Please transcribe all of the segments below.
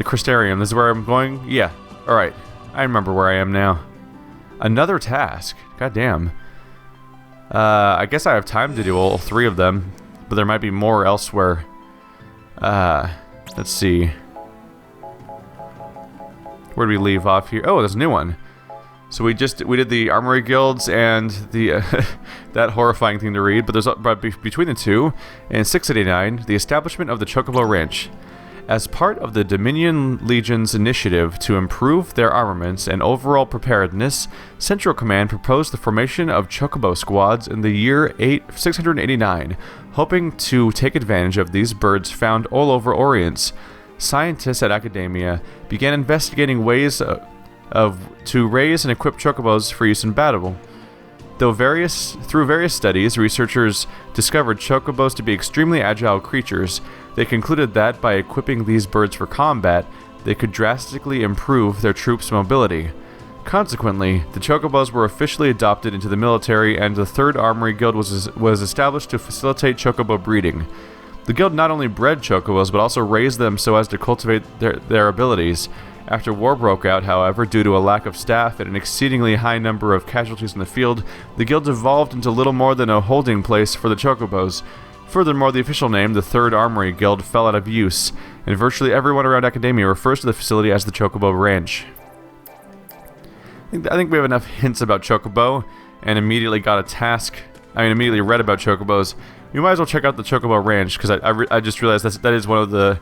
The Crystarium. This is where I'm going? Yeah. Alright. I remember where I am now. Another task. God damn. I guess I have time to do all 3 of them, but there might be more elsewhere. Let's see. Where do we leave off here? Oh, there's a new one. So we did the Armory Guilds and the that horrifying thing to read, but between the two, in 689, the establishment of the Chocobo Ranch. As part of the Dominion Legion's initiative to improve their armaments and overall preparedness, Central Command proposed the formation of Chocobo squads in the year 689, hoping to take advantage of these birds found all over Orient. Scientists at academia began investigating ways to raise and equip Chocobos for use in battle. Through various studies, researchers discovered Chocobos to be extremely agile creatures. They concluded that by equipping these birds for combat, they could drastically improve their troops' mobility. Consequently, the Chocobos were officially adopted into the military, and the 3rd Armory Guild was established to facilitate Chocobo breeding. The guild not only bred Chocobos, but also raised them so as to cultivate their abilities. After war broke out, however, due to a lack of staff and an exceedingly high number of casualties in the field, the guild evolved into little more than a holding place for the Chocobos. Furthermore, the official name, the 3rd Armory Guild, fell out of use, and virtually everyone around academia refers to the facility as the Chocobo Ranch. I think we have enough hints about Chocobo, and immediately immediately read about Chocobos. You might as well check out the Chocobo Ranch, because I just realized that is one of the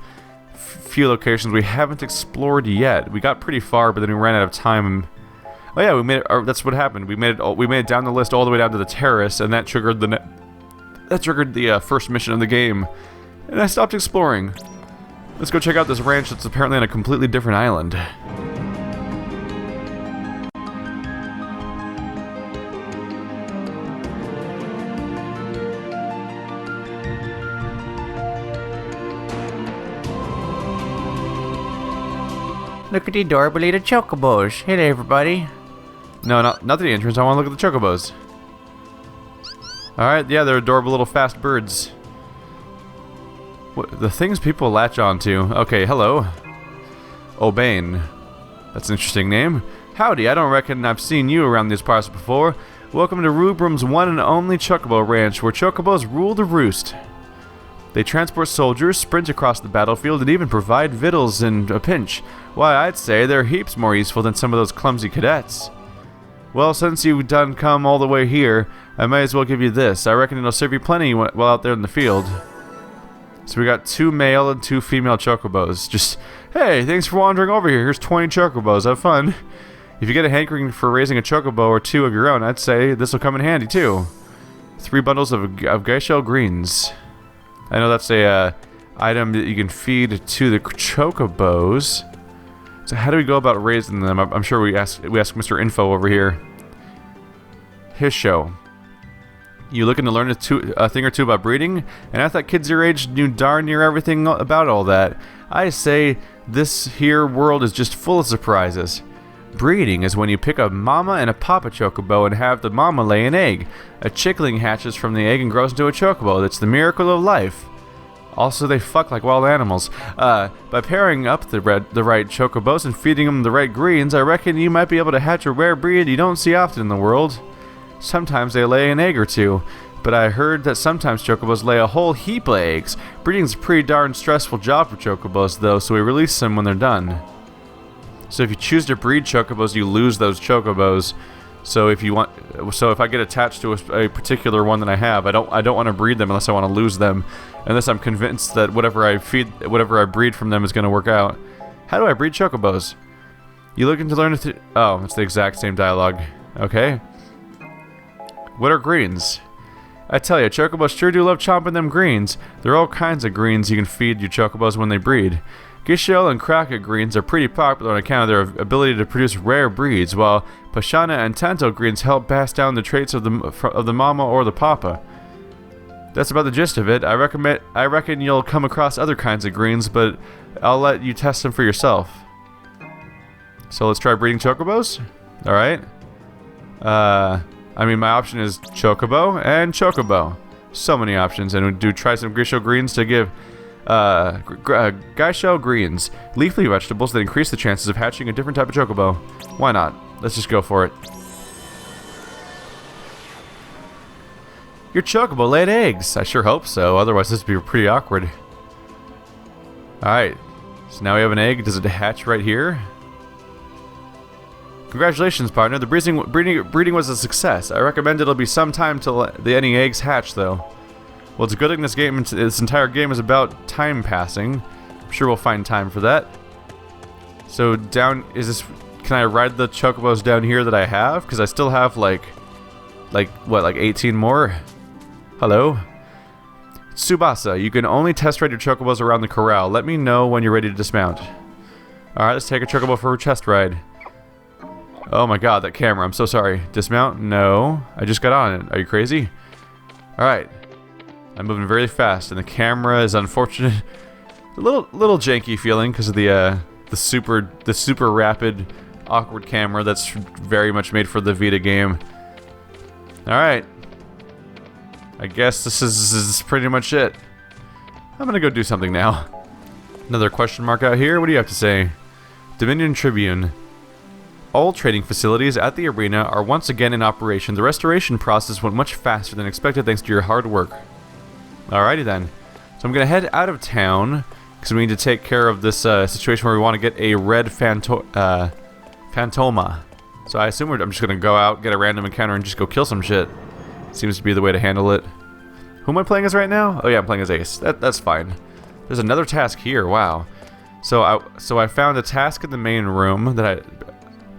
few locations we haven't explored yet. We got pretty far, but then we ran out of time. Oh yeah, we made it. That's what happened. We made it down the list all the way down to the terrace, and that triggered the first mission of the game. And I stopped exploring. Let's go check out this ranch that's apparently on a completely different island. Look at the adorable little Chocobos. Hello, everybody. No, not the entrance. I want to look at the Chocobos. Alright, yeah, they're adorable little fast birds. What, the things people latch onto. Okay, hello. O'Bane. That's an interesting name. Howdy, I don't reckon I've seen you around these parts before. Welcome to Rubrum's one and only Chocobo Ranch, where Chocobos rule the roost. They transport soldiers, sprint across the battlefield, and even provide victuals in a pinch. Why, I'd say they're heaps more useful than some of those clumsy cadets. Well, since you've done come all the way here, I might as well give you this. I reckon it'll serve you plenty while out there in the field. So we got 2 male and 2 female Chocobos. Just, hey, thanks for wandering over here. Here's 20 Chocobos. Have fun. If you get a hankering for raising a Chocobo or 2 of your own, I'd say this will come in handy too. 3 bundles of Geishel greens. I know that's a item that you can feed to the Chocobos. So how do we go about raising them? I'm sure we ask Mr. Info over here. His show. You looking to learn a thing or two about breeding? And I thought kids your age knew darn near everything about all that. I say this here world is just full of surprises. Breeding is when you pick a mama and a papa Chocobo and have the mama lay an egg. A chickling hatches from the egg and grows into a Chocobo. That's the miracle of life. Also, they fuck like wild animals. By pairing up the right Chocobos and feeding them the right greens, I reckon you might be able to hatch a rare breed you don't see often in the world. Sometimes they lay an egg or 2, but I heard that sometimes Chocobos lay a whole heap of eggs. Breeding's a pretty darn stressful job for Chocobos, though, so we release them when they're done. So if you choose to breed Chocobos, you lose those Chocobos. So if I get attached to a particular one that I have, I don't want to breed them unless I want to lose them, unless I'm convinced that whatever I breed from them is going to work out. How do I breed Chocobos? You looking to learn oh, it's the exact same dialogue. Okay. What are greens? I tell you, Chocobos sure do love chomping them greens. There are all kinds of greens you can feed your Chocobos when they breed. Gishel and Kraka greens are pretty popular on account of their ability to produce rare breeds, while Pashana and Tanto greens help pass down the traits of the mama or the papa. That's about the gist of it. I reckon you'll come across other kinds of greens, but I'll let you test them for yourself. So let's try breeding Chocobos? Alright. I mean, my option is Chocobo and Chocobo. So many options, and we do try some Grisho greens to give Guy shell greens. Leafy vegetables that increase the chances of hatching a different type of chocobo. Why not? Let's just go for it. Your chocobo laid eggs. I sure hope so. Otherwise, this would be pretty awkward. Alright. So now we have an egg. Does it hatch right here? Congratulations, partner. The breeding was a success. I recommend it'll be some time till any eggs hatch, though. Well, it's a good thing this entire game is about time passing. I'm sure we'll find time for that. So can I ride the chocobos down here that I have? Because I still have like 18 more? Hello? Tsubasa, you can only test ride your chocobos around the corral. Let me know when you're ready to dismount. Alright, let's take a chocobo for a chest ride. Oh my god, that camera, I'm so sorry. Dismount? No. I just got on it. Are you crazy? Alright. I'm moving very fast, and the camera is unfortunate. A little janky feeling because of the super rapid, awkward camera that's very much made for the Vita game. Alright. I guess this is pretty much it. I'm gonna go do something now. Another question mark out here. What do you have to say? Dominion Tribune. All trading facilities at the arena are once again in operation. The restoration process went much faster than expected thanks to your hard work. Alrighty then. So I'm gonna head out of town because we need to take care of this situation where we want to get a red Phantoma. So I assume I'm just gonna go out, get a random encounter, and just go kill some shit. Seems to be the way to handle it. Who am I playing as right now? Oh yeah, I'm playing as Ace. That's fine. There's another task here. Wow. So I found a task in the main room that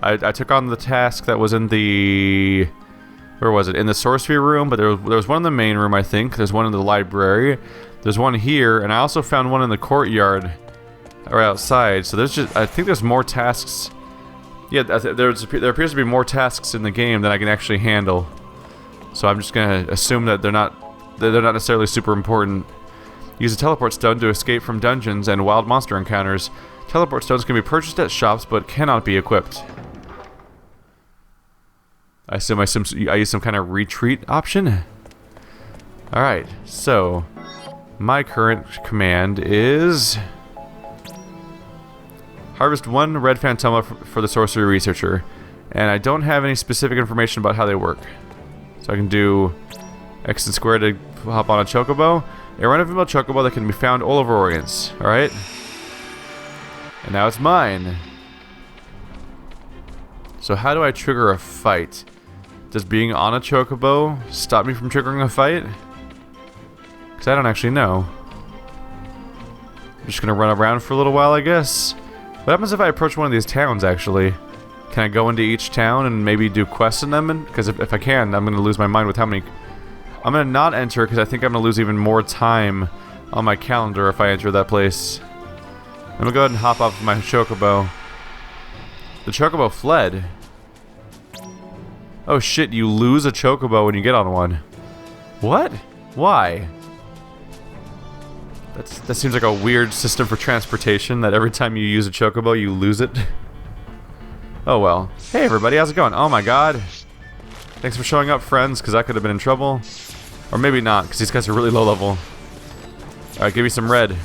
I took on the task that was in the... Where was it? In the sorcery room, but there was one in the main room, I think. There's one in the library. There's one here, and I also found one in the courtyard or outside. So I think there's more tasks. Yeah, there appears to be more tasks in the game than I can actually handle. So I'm just gonna assume that they're not necessarily super important. Use a teleport stone to escape from dungeons and wild monster encounters. Teleport stones can be purchased at shops, but cannot be equipped. I use some kind of retreat option. Alright, so my current command is harvest 1 red Phantoma for the sorcery researcher. And I don't have any specific information about how they work. So I can do X and square to hop on a chocobo. A run-of-the-mill chocobo that can be found all over Orients. Alright? And now it's mine. So how do I trigger a fight? Does being on a chocobo stop me from triggering a fight? Because I don't actually know. I'm just going to run around for a little while, I guess. What happens if I approach one of these towns, actually? Can I go into each town and maybe do quests in them? Because if I can, I'm going to lose my mind with how many... I'm going to not enter because I think I'm going to lose even more time on my calendar if I enter that place. I'm going to go ahead and hop off my chocobo. The chocobo fled. Oh shit, you lose a chocobo when you get on one. What? Why? That seems like a weird system for transportation, that every time you use a chocobo, you lose it. Oh well. Hey everybody, how's it going? Oh my god. Thanks for showing up, friends, because I could have been in trouble. Or maybe not, because these guys are really low level. Alright, give me some red.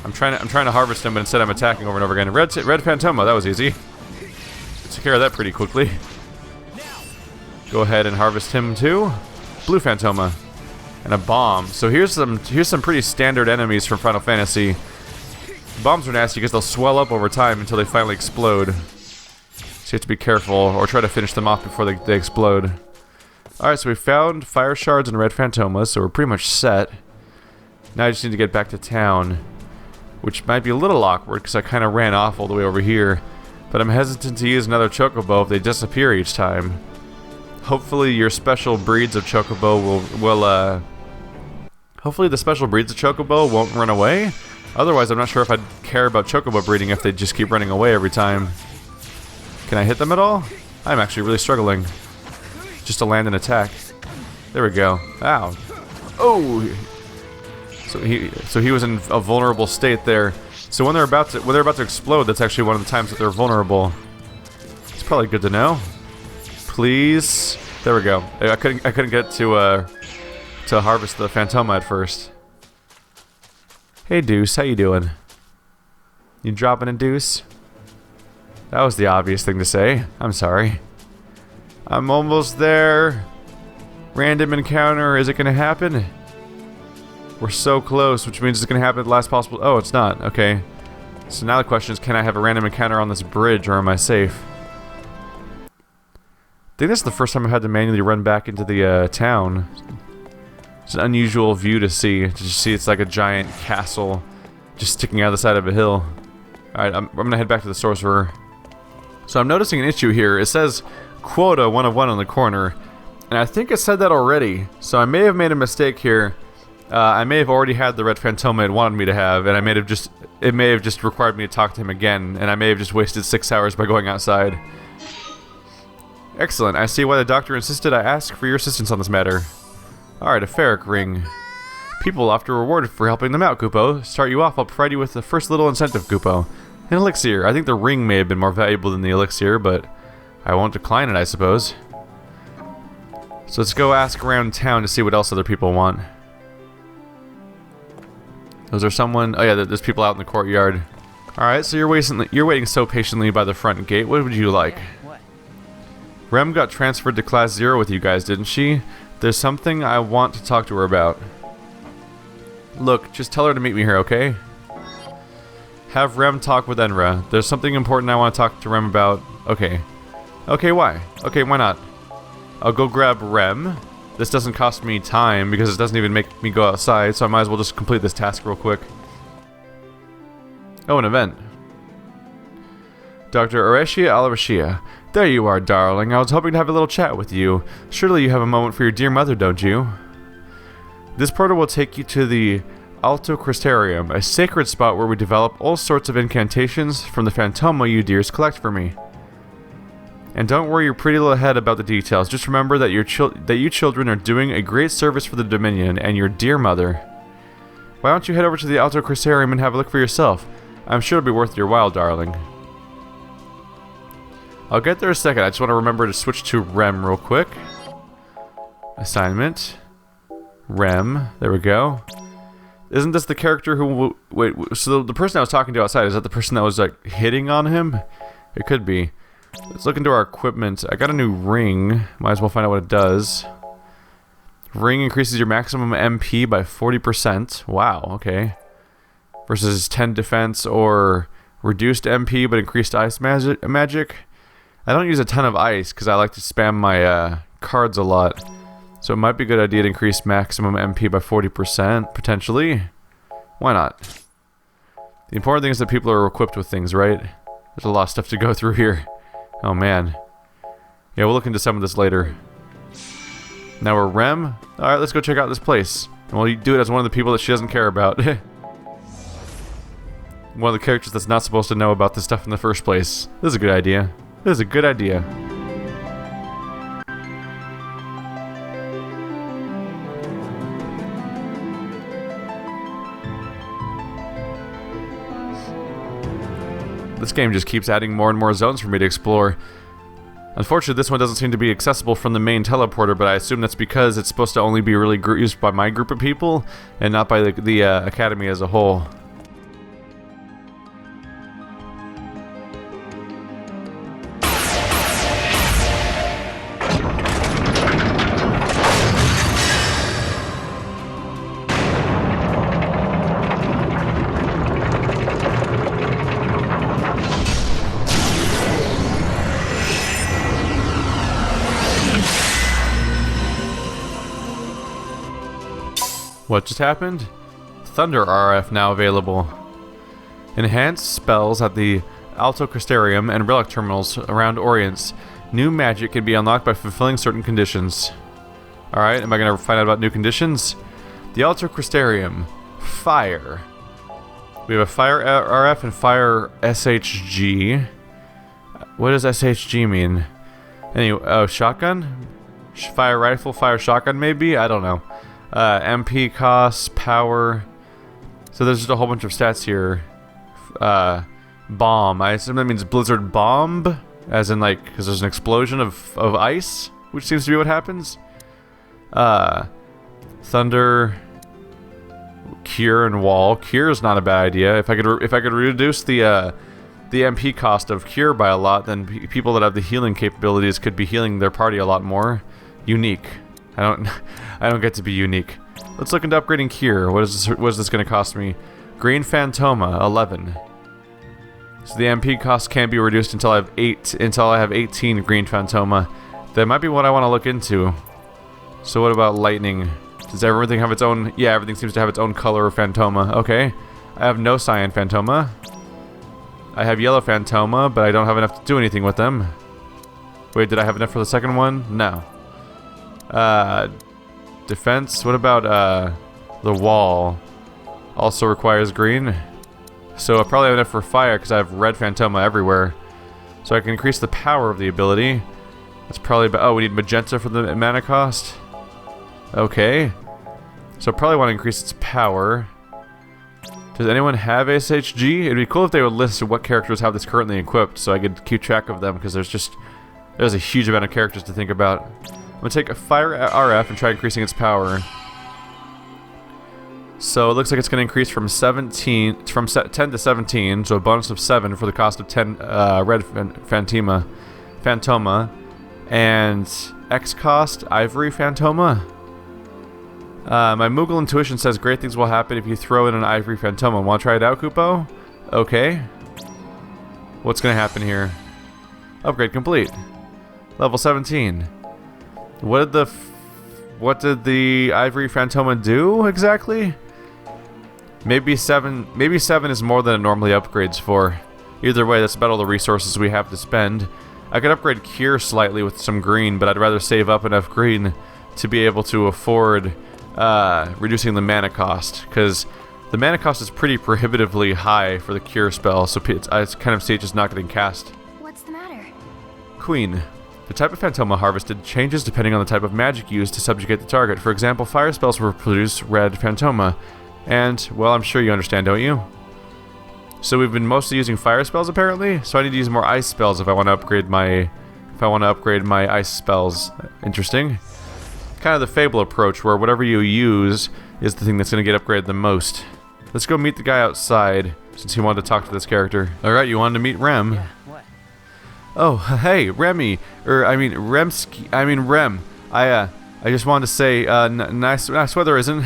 I'm trying to harvest him, but instead I'm attacking over and over again. Red Phantoma, that was easy. Took care of that pretty quickly. Go ahead and harvest him too. Blue Phantoma. And a bomb. So here's some pretty standard enemies from Final Fantasy. Bombs are nasty because they'll swell up over time until they finally explode. So you have to be careful or try to finish them off before they explode. Alright, so we found fire shards and red Phantomas, so we're pretty much set. Now I just need to get back to town, which might be a little awkward because I kind of ran off all the way over here. But I'm hesitant to use another chocobo if they disappear each time. Hopefully your special breeds of chocobo will hopefully the special breeds of chocobo won't run away. Otherwise, I'm not sure if I'd care about chocobo breeding if they just keep running away every time. Can I hit them at all? I'm actually really struggling. Just to land an attack. There we go. Ow. Oh! So he was in a vulnerable state there. So when they're about to explode, that's actually one of the times that they're vulnerable. It's probably good to know. Please. There we go. I couldn't get to harvest the Phantoma at first. Hey, Deuce, how you doing? You dropping a deuce? That was the obvious thing to say. I'm sorry. I'm almost there. Random encounter, is it gonna happen? We're so close, which means it's gonna happen at the last possible... Oh, it's not. Okay. So now the question is, can I have a random encounter on this bridge, or am I safe? I think this is the first time I've had to manually run back into the town. It's an unusual view to see. To just see it's like a giant castle just sticking out of the side of a hill. Alright, I'm gonna head back to the sorcerer. So I'm noticing an issue here. It says quota 1 of 1 on the corner. And I think it said that already. So I may have made a mistake here. I may have already had the red Phantoma it wanted me to have, and it may have just required me to talk to him again, and I may have just wasted 6 hours by going outside. Excellent. I see why the doctor insisted I ask for your assistance on this matter. Alright, a ferric ring. People often rewarded for helping them out, Kupo. To start you off, I'll provide you with the first little incentive, Kupo. An elixir. I think the ring may have been more valuable than the elixir, but I won't decline it, I suppose. So let's go ask around town to see what else other people want. Was there someone? Oh yeah, there's people out in the courtyard. Alright, so you're waiting so patiently by the front gate. What would you like? Rem got transferred to Class 0 with you guys, didn't she? There's something I want to talk to her about. Look, just tell her to meet me here, okay? Have Rem talk with Enra. There's something important I want to talk to Rem about. Okay. Okay, why? Okay, why not? I'll go grab Rem. This doesn't cost me time because it doesn't even make me go outside, so I might as well just complete this task real quick. Oh, an event. Dr. Areshia Alarashia. There you are, darling. I was hoping to have a little chat with you. Surely you have a moment for your dear mother, don't you? This portal will take you to the Alto Crystarium, a sacred spot where we develop all sorts of incantations from the Phantoma you dears collect for me. And don't worry your pretty little head about the details. Just remember that you children are doing a great service for the Dominion and your dear mother. Why don't you head over to the Alto Crystarium and have a look for yourself? I'm sure it'll be worth your while, darling. I'll get there in a second. I just want to remember to switch to Rem real quick. Assignment. Rem. There we go. Isn't this the character who... Wait, so the person I was talking to outside, is that the person that was, like, hitting on him? It could be. Let's look into our equipment. I got a new ring. Might as well find out what it does. Ring increases your maximum MP by 40%. Wow, okay. Versus 10 defense or reduced MP but increased ice magic. I don't use a ton of ice because I like to spam my cards a lot. So it might be a good idea to increase maximum MP by 40%, potentially. Why not? The important thing is that people are equipped with things, right? There's a lot of stuff to go through here. Oh man. Yeah, we'll look into some of this later. Now we're Rem. Alright, let's go check out this place. And we'll do it as one of the people that she doesn't care about. One of the characters that's not supposed to know about this stuff in the first place. This is a good idea. This is a good idea. This game just keeps adding more and more zones for me to explore. Unfortunately, this one doesn't seem to be accessible from the main teleporter, but I assume that's because it's supposed to only be really used by my group of people, and not by the academy as a whole. What just happened? Thunder RF now available. Enhanced spells at the Alto Crystarium and relic terminals around Orients. New magic can be unlocked by fulfilling certain conditions. Alright, am I going to find out about new conditions? The Alto Crystarium. Fire. We have a Fire RF and Fire SHG. What does SHG mean? Anyway, oh, shotgun? Fire rifle, fire shotgun maybe? I don't know. MP costs, power. So there's just a whole bunch of stats here. Bomb. I assume that means blizzard bomb, as in like, because there's an explosion of ice, which seems to be what happens. Thunder. Cure and Wall. Cure is not a bad idea. If I could reduce the MP cost of Cure by a lot, then people that have the healing capabilities could be healing their party a lot more. Unique. I don't get to be unique. Let's look into upgrading Cure. What is this going to cost me? Green Phantoma, 11. So the MP cost can be reduced until I have 18 Green Phantoma. That might be what I want to look into. So what about lightning? Does everything have its own? Yeah, everything seems to have its own color of Phantoma. Okay. I have no cyan Phantoma. I have yellow Phantoma, but I don't have enough to do anything with them. Wait, did I have enough for the second one? No. Defense? What about, the wall? Also requires green. So I probably have enough for fire, because I have red Phantoma everywhere. So I can increase the power of the ability. That's probably about... Oh, we need magenta for the mana cost? Okay. So I probably want to increase its power. Does anyone have SHG? It'd be cool if they would list what characters have this currently equipped, so I could keep track of them, because there's a huge amount of characters to think about. I'm gonna take a fire RF and try increasing its power. So it looks like it's gonna increase from 10 to 17, so a bonus of 7 for the cost of 10 red Phantoma, and X cost Ivory Phantoma. My Moogle intuition says great things will happen if you throw in an Ivory Phantoma. Want to try it out, Kupo? Okay. What's going to happen here? Upgrade complete. Level 17. What did the Ivory Phantoma do exactly? Maybe 7 is more than it normally upgrades for. Either way, that's about all the resources we have to spend. I could upgrade Cure slightly with some green, but I'd rather save up enough green to be able to afford reducing the mana cost, because the mana cost is pretty prohibitively high for the Cure spell, so I kind of see it just not getting cast. What's the matter? Queen. The type of Phantoma harvested changes depending on the type of magic used to subjugate the target. For example, fire spells will produce red Phantoma, and, well, I'm sure you understand, don't you? So we've been mostly using fire spells apparently, so I need to use more ice spells if I want to upgrade my ice spells. Interesting. Kind of the Fable approach, where whatever you use is the thing that's going to get upgraded the most. Let's go meet the guy outside, since he wanted to talk to this character. Alright, you wanted to meet Rem. Yeah, what? Oh, hey, Remy. Rem. I just wanted to say, nice weather, isn't?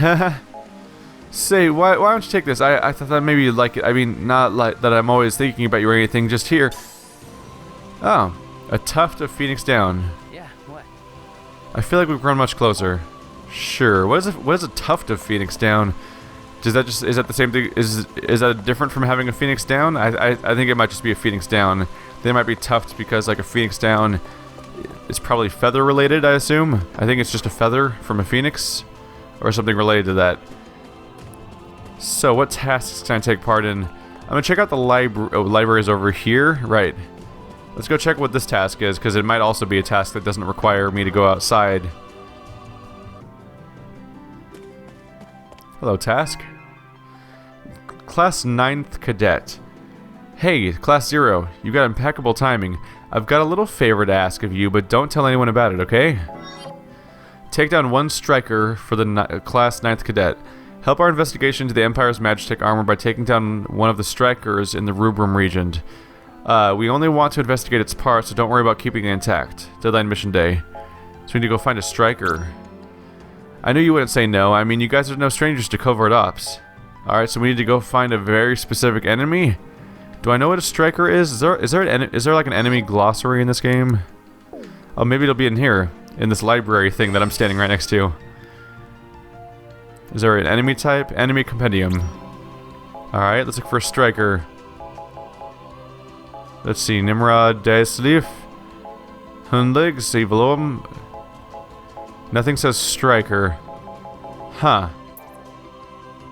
Say, why don't you take this? I thought that maybe you'd like it. I mean, not like that I'm always thinking about you or anything, just here. Oh, a tuft of Phoenix Down. I feel like we've grown much closer. Sure. What is a tuft of Phoenix Down? Is that the same thing? Is that different from having a Phoenix Down? I think it might just be a Phoenix Down. They might be tufts because like a Phoenix Down is probably feather related, I assume. I think it's just a feather from a phoenix or something related to that. So what tasks can I take part in? I'm gonna check out the libraries over here. Right. Let's go check what this task is, because it might also be a task that doesn't require me to go outside. Hello, task. Class 9th Cadet. Hey, Class 0, you got impeccable timing. I've got a little favor to ask of you, but don't tell anyone about it, okay? Take down one striker for the Class 9th Cadet. Help our investigation into the Empire's Magitech armor by taking down one of the strikers in the Rubrum region. We only want to investigate its parts, so don't worry about keeping it intact. Deadline mission day. So we need to go find a striker. I knew you wouldn't say no. I mean, you guys are no strangers to covert ops. Alright, so we need to go find a very specific enemy. Do I know what a striker is? Is there like an enemy glossary in this game? Oh, maybe it'll be in here. In this library thing that I'm standing right next to. Is there an enemy type? Enemy compendium. Alright, let's look for a striker. Let's see, Nimrod, Daislif, Hundlig, Sivalom. Nothing says striker. Huh.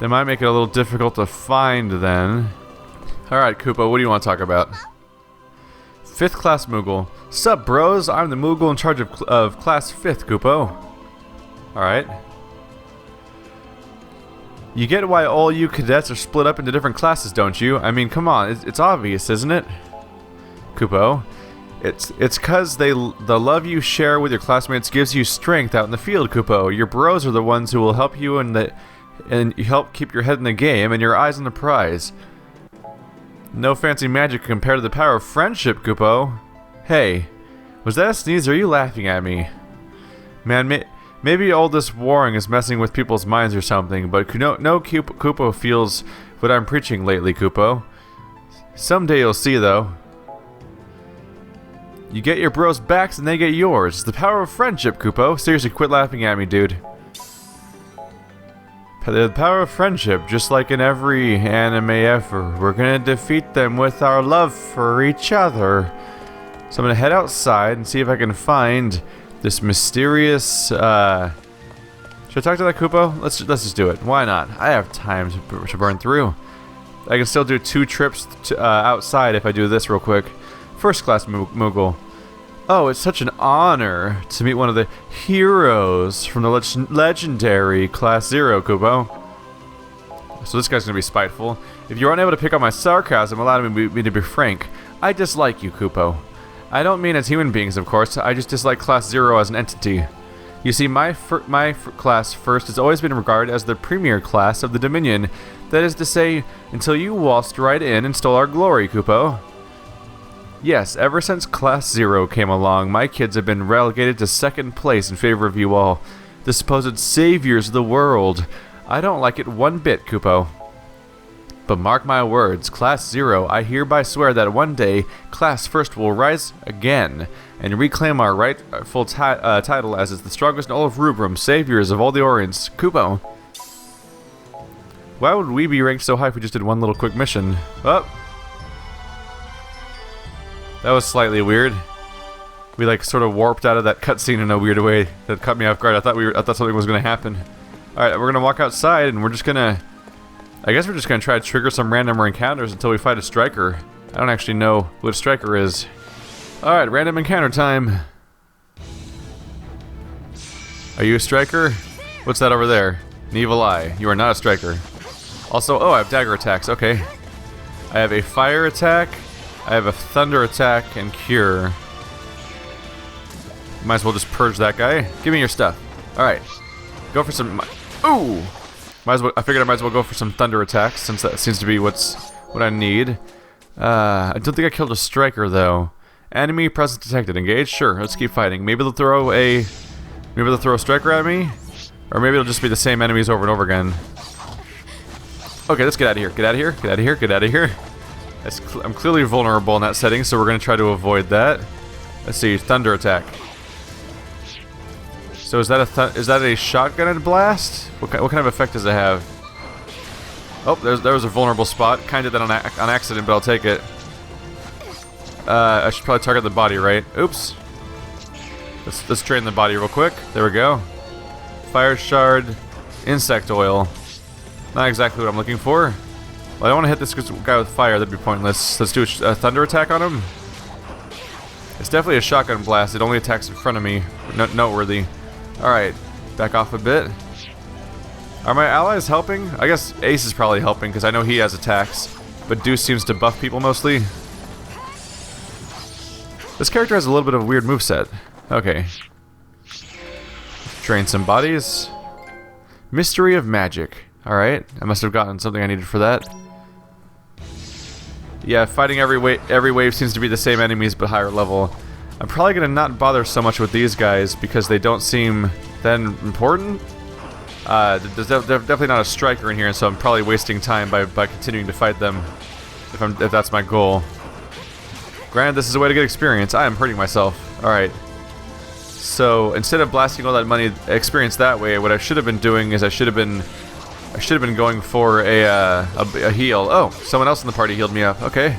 That might make it a little difficult to find then. Alright, Koopa, what do you want to talk about? 5th class Moogle. Sup, bros? I'm the Moogle in charge of class 5th, Koopo. Alright. You get why all you cadets are split up into different classes, don't you? I mean, come on, it's obvious, isn't it? Kupo. It's cause the love you share with your classmates gives you strength out in the field, Kupo. Your bros are the ones who will help you and you help keep your head in the game and your eyes on the prize. No fancy magic compared to the power of friendship, Kupo. Hey, was that a sneeze or are you laughing at me? Man, maybe all this warring is messing with people's minds or something, but no Kupo feels what I'm preaching lately, Kupo. Someday you'll see, though. You get your bros' backs and they get yours. It's the power of friendship, Kupo. Seriously, quit laughing at me, dude. The power of friendship, just like in every anime ever. We're gonna defeat them with our love for each other. So I'm gonna head outside and see if I can find this mysterious, Should I talk to that Kupo? Let's just do it. Why not? I have time to burn through. I can still do 2 trips outside if I do this real quick. First class Moogle. Oh, it's such an honor to meet one of the heroes from the legendary Class 0, Kupo. So this guy's gonna be spiteful. If you're unable to pick up my sarcasm, allow me to be frank. I dislike you, Kupo. I don't mean as human beings, of course. I just dislike Class 0 as an entity. You see, my class first has always been regarded as the premier class of the Dominion. That is to say, until you waltzed right in and stole our glory, Kupo. Yes, ever since Class 0 came along, my kids have been relegated to 2nd place in favor of you all, the supposed saviors of the world. I don't like it one bit, Kupo. But mark my words, Class 0, I hereby swear that one day, Class 1st will rise again, and reclaim our rightful title as the strongest in all of Rubrum, saviors of all the Orients. Kupo. Why would we be ranked so high if we just did one little quick mission? Oh! That was slightly weird. We like sort of warped out of that cutscene in a weird way that caught me off guard. I thought something was gonna happen. Alright, we're gonna walk outside and we're just gonna... I guess we're just gonna try to trigger some random encounters until we fight a striker. I don't actually know what a striker is. Alright, random encounter time. Are you a striker? What's that over there? An evil eye. You are not a striker. Also, oh, I have dagger attacks. Okay. I have a fire attack. I have a thunder attack and cure. Might as well just purge that guy. Give me your stuff. Alright. Go for some... Ooh! I figured I might as well go for some thunder attacks, since that seems to be what I need. I don't think I killed a striker, though. Enemy presence detected. Engage? Sure, let's keep fighting. Maybe they'll throw a striker at me? Or maybe it'll just be the same enemies over and over again. Okay, let's get out of here. Get out of here. Get out of here. Get out of here. I'm clearly vulnerable in that setting, so we're going to try to avoid that. Let's see, thunder attack. So is that a shotgun blast? What kind of effect does it have? Oh, there was a vulnerable spot. Kind of did that on accident, but I'll take it. I should probably target the body, right? Oops. Let's drain the body real quick. There we go. Fire shard, insect oil. Not exactly what I'm looking for. Well, I don't want to hit this guy with fire. That'd be pointless. Let's do a thunder attack on him. It's definitely a shotgun blast. It only attacks in front of me. Noteworthy. Alright, back off a bit. Are my allies helping? I guess Ace is probably helping because I know he has attacks. But Deuce seems to buff people mostly. This character has a little bit of a weird moveset. Okay. Drain some bodies. Mystery of magic. Alright, I must have gotten something I needed for that. Yeah, fighting every wave seems to be the same enemies but higher level. I'm probably going to not bother so much with these guys because they don't seem that important. There's definitely not a striker in here, so I'm probably wasting time by continuing to fight them if that's my goal. Granted, this is a way to get experience. I am hurting myself. Alright. So, instead of blasting all that money experience that way, what I should have been doing is I should have been going for a heal. Oh, someone else in the party healed me up. Okay.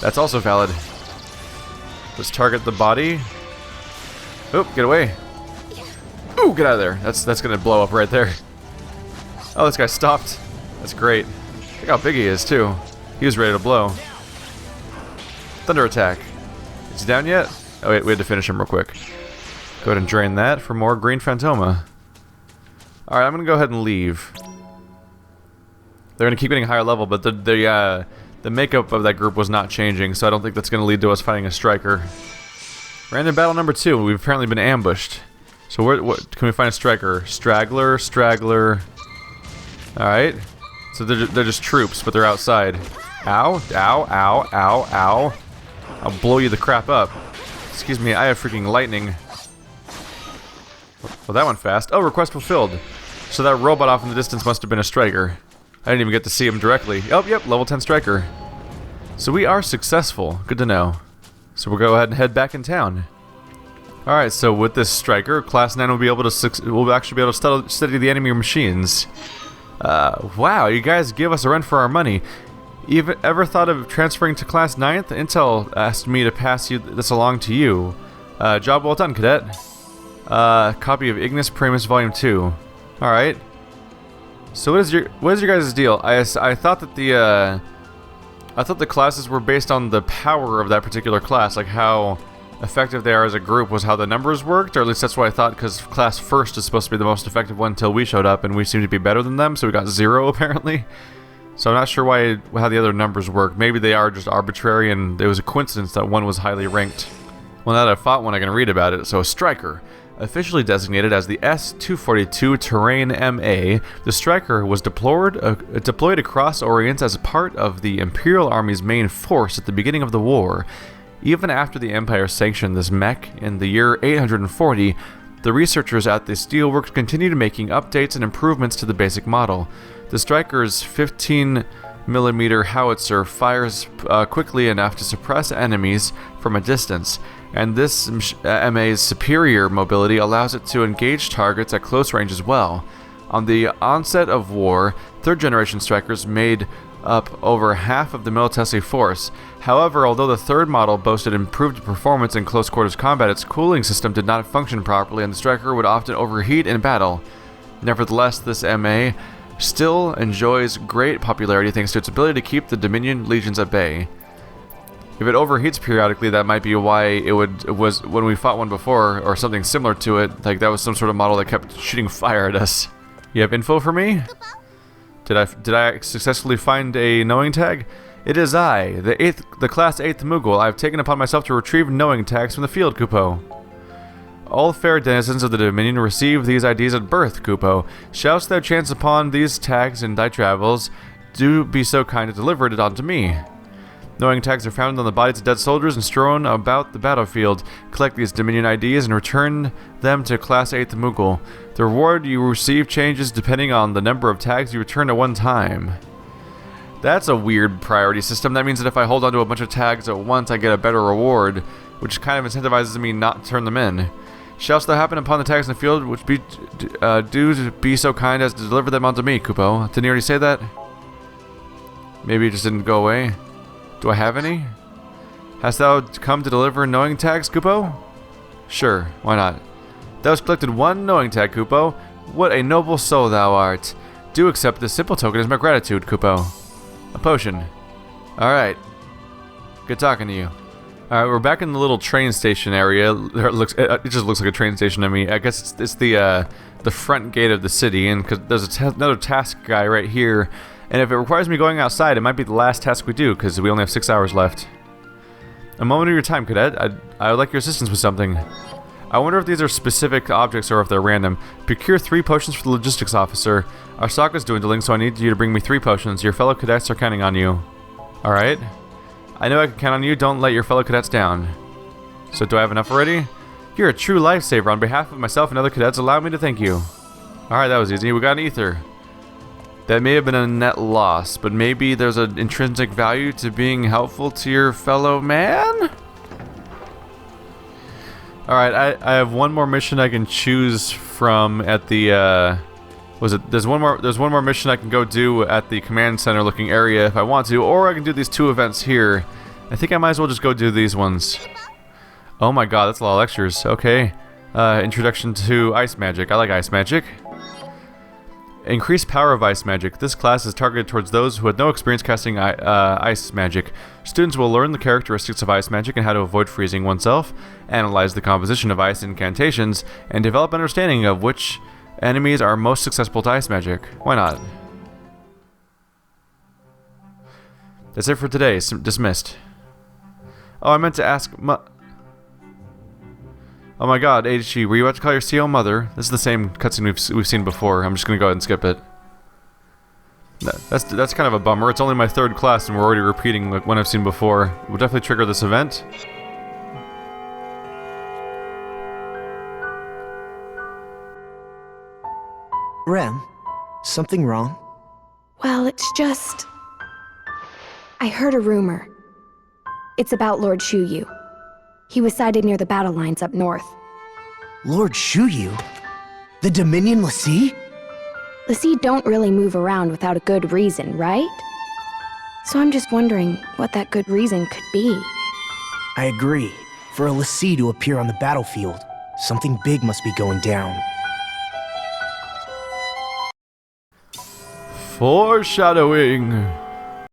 That's also valid. Let's target the body. Oh, get away. Ooh, get out of there. That's gonna blow up right there. Oh, this guy stopped. That's great. Look how big he is, too. He was ready to blow. Thunder attack. Is he down yet? Oh, wait, we had to finish him real quick. Go ahead and drain that for more green Phantoma. Alright, I'm gonna go ahead and leave. They're gonna keep getting higher level, but the makeup of that group was not changing, so I don't think that's gonna lead to us fighting a striker. Random battle number 2. We've apparently been ambushed. So what can we find a striker? Straggler. Alright. So they're just troops, but they're outside. Ow, ow, ow, ow, ow. I'll blow you the crap up. Excuse me, I have freaking lightning. Well, that went fast. Oh, request fulfilled. So that robot off in the distance must have been a striker. I didn't even get to see him directly. Oh, yep, level 10 striker. So we are successful. Good to know. So we'll go ahead and head back in town. Alright, so with this striker, Class 9 will be able to we'll actually be able to study the enemy machines. Wow, you guys give us a run for our money. Ever thought of transferring to Class 9th? Intel asked me to pass this along to you. Job well done, cadet. Copy of Ignis Primus Volume 2. Alright. So what is your guys' deal? I thought that the classes were based on the power of that particular class, like how effective they are as a group was how the numbers worked, or at least that's what I thought, because class first is supposed to be the most effective one until we showed up, and we seemed to be better than them, so we got 0 apparently. So I'm not sure how the other numbers work. Maybe they are just arbitrary, and it was a coincidence that one was highly ranked. Well, now that I've fought one, I can read about it. So, Striker. Officially designated as the S-242 Terrain MA, the Striker was deployed across Orient as a part of the Imperial Army's main force at the beginning of the war. Even after the Empire sanctioned this mech in the year 840, the researchers at the Steelworks continued making updates and improvements to the basic model. The Striker's 15mm howitzer fires quickly enough to suppress enemies from a distance, and this MA's superior mobility allows it to engage targets at close range as well. On the onset of war, third-generation Strikers made up over half of the military force. However, although the third model boasted improved performance in close-quarters combat, its cooling system did not function properly, and the Striker would often overheat in battle. Nevertheless, this MA still enjoys great popularity thanks to its ability to keep the Dominion legions at bay. If it overheats periodically, that might be why it was when we fought one before, or something similar to it, like that was some sort of model that kept shooting fire at us. You have info for me? Did I successfully find a knowing tag? It is I, the Class 8th Moogle. I have taken upon myself to retrieve knowing tags from the field, Kupo. All fair denizens of the Dominion receive these IDs at birth, Kupo. Shouts their chance upon these tags in thy travels. Do be so kind to deliver it onto me. Knowing tags are found on the bodies of dead soldiers and strewn about the battlefield. Collect these Dominion IDs and return them to Class 8th Moogle. The reward you receive changes depending on the number of tags you return at one time. That's a weird priority system. That means that if I hold onto a bunch of tags at once, I get a better reward, which kind of incentivizes me not to turn them in. Shouts that happen upon the tags in the field, which do be so kind as to deliver them onto me, Kupo. Didn't you already say that? Maybe it just didn't go away. Do I have any? Hast thou come to deliver knowing tags, Kupo? Sure, why not? Thou hast collected one knowing tag, Kupo. What a noble soul thou art. Do accept this simple token as my gratitude, Kupo. A potion. Alright. Good talking to you. Alright, we're back in the little train station area. It just looks like a train station to me. I guess it's the front gate of the city, and because there's another task guy right here. And if it requires me going outside, it might be the last task we do, because we only have 6 hours left. A moment of your time, cadet. I would like your assistance with something. I wonder if these are specific objects or if they're random. Procure 3 potions for the logistics officer. Our stock is dwindling, so I need you to bring me 3 potions. Your fellow cadets are counting on you. Alright. I know I can count on you. Don't let your fellow cadets down. So do I have enough already? You're a true lifesaver. On behalf of myself and other cadets, allow me to thank you. Alright, that was easy. We got an ether. That may have been a net loss, but maybe there's an intrinsic value to being helpful to your fellow man? Alright, I have one more mission I can choose from at the, there's one more mission I can go do at the command center looking area if I want to, or I can do these 2 events here. I think I might as well just go do these ones. Oh my god, that's a lot of lectures. Okay. Introduction to ice magic. I like ice magic. Increased power of ice magic. This class is targeted towards those who had no experience casting ice magic. Students will learn the characteristics of ice magic and how to avoid freezing oneself, analyze the composition of ice incantations, and develop understanding of which enemies are most susceptible to ice magic. Why not? That's it for today. Dismissed. Oh, I meant to ask Oh my god, Aichi, were you about to call your CEO mother? This is the same cutscene we've seen before. I'm just gonna go ahead and skip it. That's kind of a bummer. It's only my third class and we're already repeating like one I've seen before. We'll definitely trigger this event. Rem, something wrong? Well, it's just... I heard a rumor. It's about Lord Shuyu. He was sighted near the battle lines up north. Lord Shuyu? The Dominion Lassie? Lassie don't really move around without a good reason, right? So I'm just wondering what that good reason could be. I agree. For a Lassie to appear on the battlefield, something big must be going down. Foreshadowing.